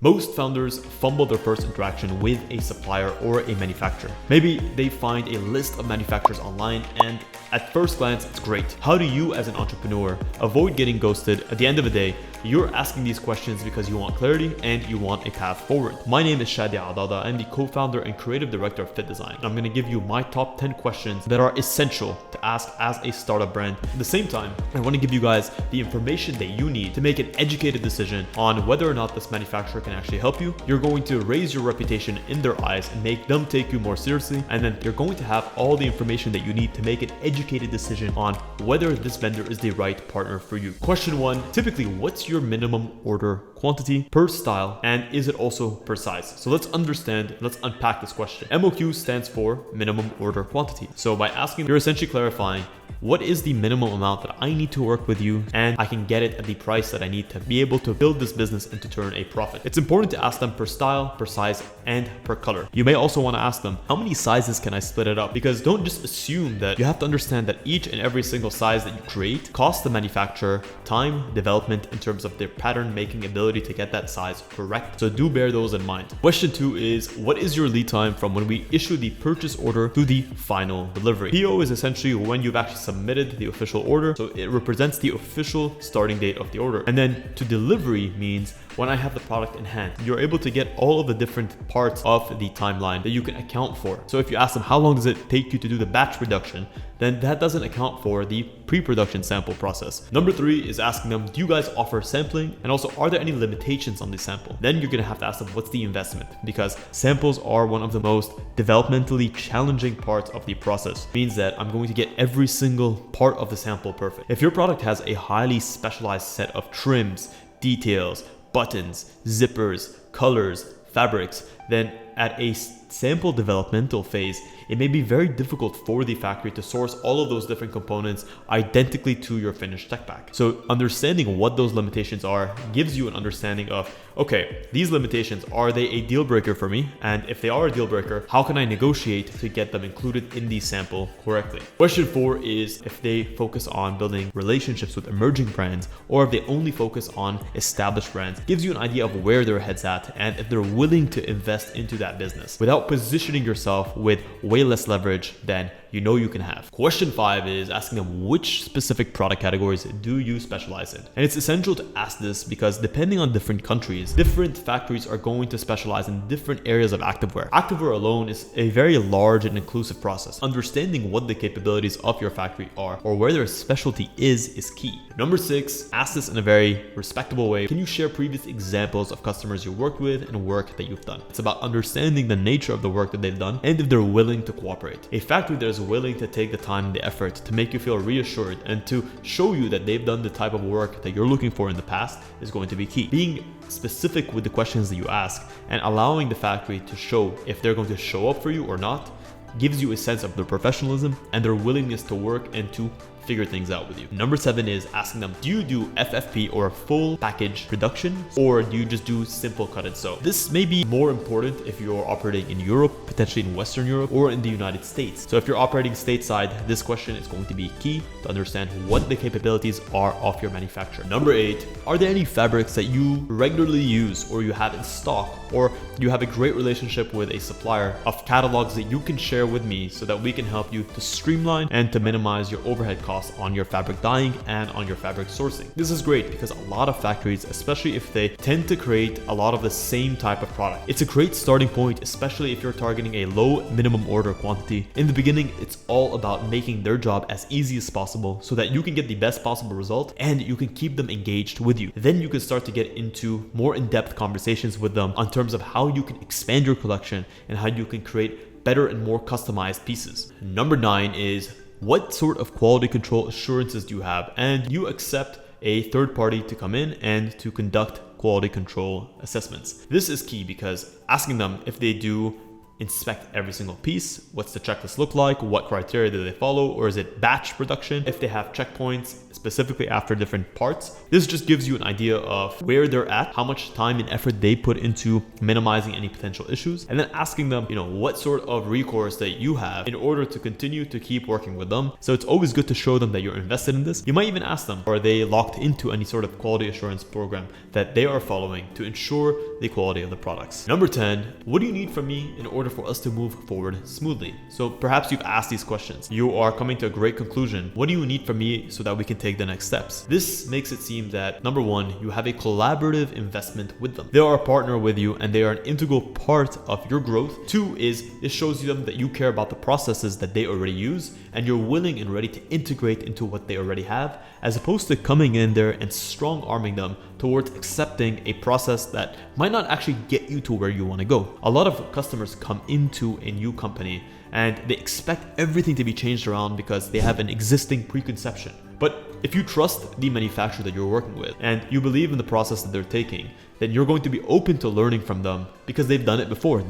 Most founders fumble their first interaction with a supplier or a manufacturer. Maybe they find a list of manufacturers online and at first glance, it's great. How do you as an entrepreneur avoid getting ghosted? At the end of the day, you're asking these questions because you want clarity and you want a path forward. My name is Shadi. I'm the co-founder and creative director of FittDesign. I'm going to give you my top 10 questions that are essential to ask as a startup brand. At the same time, I want to give you guys the information that you need to make an educated decision on whether or not this manufacturer can actually help you. You're going to raise your reputation in their eyes and make them take you more seriously. And then you're going to have all the information that you need to make an educated decision on whether this vendor is the right partner for you. Question 1, typically, what's your minimum order quantity per style, and is it also per size? So let's unpack this question. MOQ stands for minimum order quantity. So by asking, you're essentially clarifying what is the minimum amount that I need to work with you and I can get it at the price that I need to be able to build this business and to turn a profit. It's important to ask them per style, per size, and per color. You may also want to ask them, how many sizes can I split it up? Because don't just assume that. You have to understand that each and every single size that you create costs the manufacturer time, development in terms of their pattern making ability to get that size correct. So do bear those in mind. Question 2 is, what is your lead time from when we issue the purchase order to the final delivery? PO is essentially when you've actually submitted the official order. So it represents the official starting date of the order. And then to delivery means when I have the product in hand. You're able to get all of the different parts of the timeline that you can account for. So if you ask them, how long does it take you to do the batch production? Then that doesn't account for the pre-production sample process. Number 3 is asking them, do you guys offer sampling? And also, are there any limitations on the sample? Then you're gonna have to ask them, what's the investment? Because samples are one of the most developmentally challenging parts of the process. It means that I'm going to get every single part of the sample perfect. If your product has a highly specialized set of trims, details, buttons, zippers, colors, fabrics, then at a sample developmental phase, it may be very difficult for the factory to source all of those different components identically to your finished tech pack. So understanding what those limitations are gives you an understanding of, okay, these limitations, are they a deal breaker for me? And if they are a deal breaker, how can I negotiate to get them included in the sample correctly? Question 4 is if they focus on building relationships with emerging brands, or if they only focus on established brands. Gives you an idea of where their head's at and if they're willing to invest into that business without positioning yourself with way less leverage than you know you can have. Question 5 is asking them, which specific product categories do you specialize in? And it's essential to ask this because depending on different countries, different factories are going to specialize in different areas of activewear. Activewear alone is a very large and inclusive process. Understanding what the capabilities of your factory are or where their specialty is key. Number 6, ask this in a very respectable way. Can you share previous examples of customers you worked with and work that you've done? It's about understanding the nature of the work that they've done and if they're willing to cooperate. A factory that is willing to take the time and the effort to make you feel reassured and to show you that they've done the type of work that you're looking for in the past is going to be key. Being specific with the questions that you ask and allowing the factory to show if they're going to show up for you or not gives you a sense of their professionalism and their willingness to work and to figure things out with you. Number 7 is asking them, do you do FFP or full package production, or do you just do simple cut and sew? This may be more important if you're operating in Europe, potentially in Western Europe, or in the United States. So if you're operating stateside, this question is going to be key to understand what the capabilities are of your manufacturer. Number 8, are there any fabrics that you regularly use or you have in stock, or you have a great relationship with a supplier of catalogs that you can share with me so that we can help you to streamline and to minimize your overhead costs on your fabric dyeing and on your fabric sourcing? This is great because a lot of factories, especially if they tend to create a lot of the same type of product, it's a great starting point, especially if you're targeting a low minimum order quantity. In the beginning, it's all about making their job as easy as possible so that you can get the best possible result and you can keep them engaged with you. Then you can start to get into more in-depth conversations with them on terms of how you can expand your collection and how you can create better and more customized pieces. Number 9 is, what sort of quality control assurances do you have? And you accept a third party to come in and to conduct quality control assessments. This is key because asking them if they do inspect every single piece, what's the checklist look like, what criteria do they follow, or is it batch production? If they have checkpoints, specifically after different parts. This just gives you an idea of where they're at, how much time and effort they put into minimizing any potential issues, and then asking them, what sort of recourse that you have in order to continue to keep working with them. So it's always good to show them that you're invested in this. You might even ask them, are they locked into any sort of quality assurance program that they are following to ensure the quality of the products? Number 10, what do you need from me in order for us to move forward smoothly? So perhaps you've asked these questions. You are coming to a great conclusion. What do you need from me so that we can take the next steps? This makes it seem that number 1, you have a collaborative investment with them. They are a partner with you and they are an integral part of your growth. 2 is it shows them that you care about the processes that they already use and you're willing and ready to integrate into what they already have, as opposed to coming in there and strong arming them towards accepting a process that might not actually get you to where you want to go. A lot of customers come into a new company and they expect everything to be changed around because they have an existing preconception. But if you trust the manufacturer that you're working with and you believe in the process that they're taking, then you're going to be open to learning from them because they've done it before.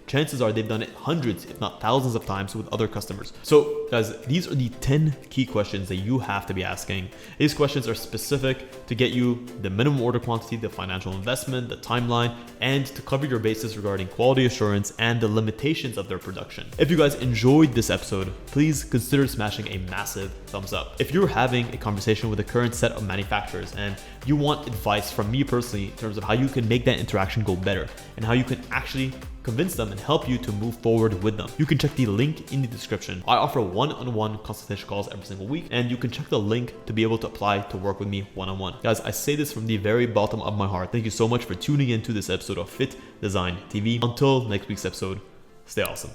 Chances are they've done it hundreds, if not thousands of times with other customers. So guys, these are the 10 key questions that you have to be asking. These questions are specific to get you the minimum order quantity, the financial investment, the timeline, and to cover your bases regarding quality assurance and the limitations of their production. If you guys enjoyed this episode, please consider smashing a massive thumbs up. If you're having a conversation with a current set of manufacturers and you want advice from me personally in terms of how you can make that interaction go better and how you can actually convince them and help you to move forward with them, you can check the link in the description. I offer one-on-one consultation calls every single week, and you can check the link to be able to apply to work with me one-on-one. Guys, I say this from the very bottom of my heart. Thank you so much for tuning in to this episode of Fit Design TV. Until next week's episode, stay awesome.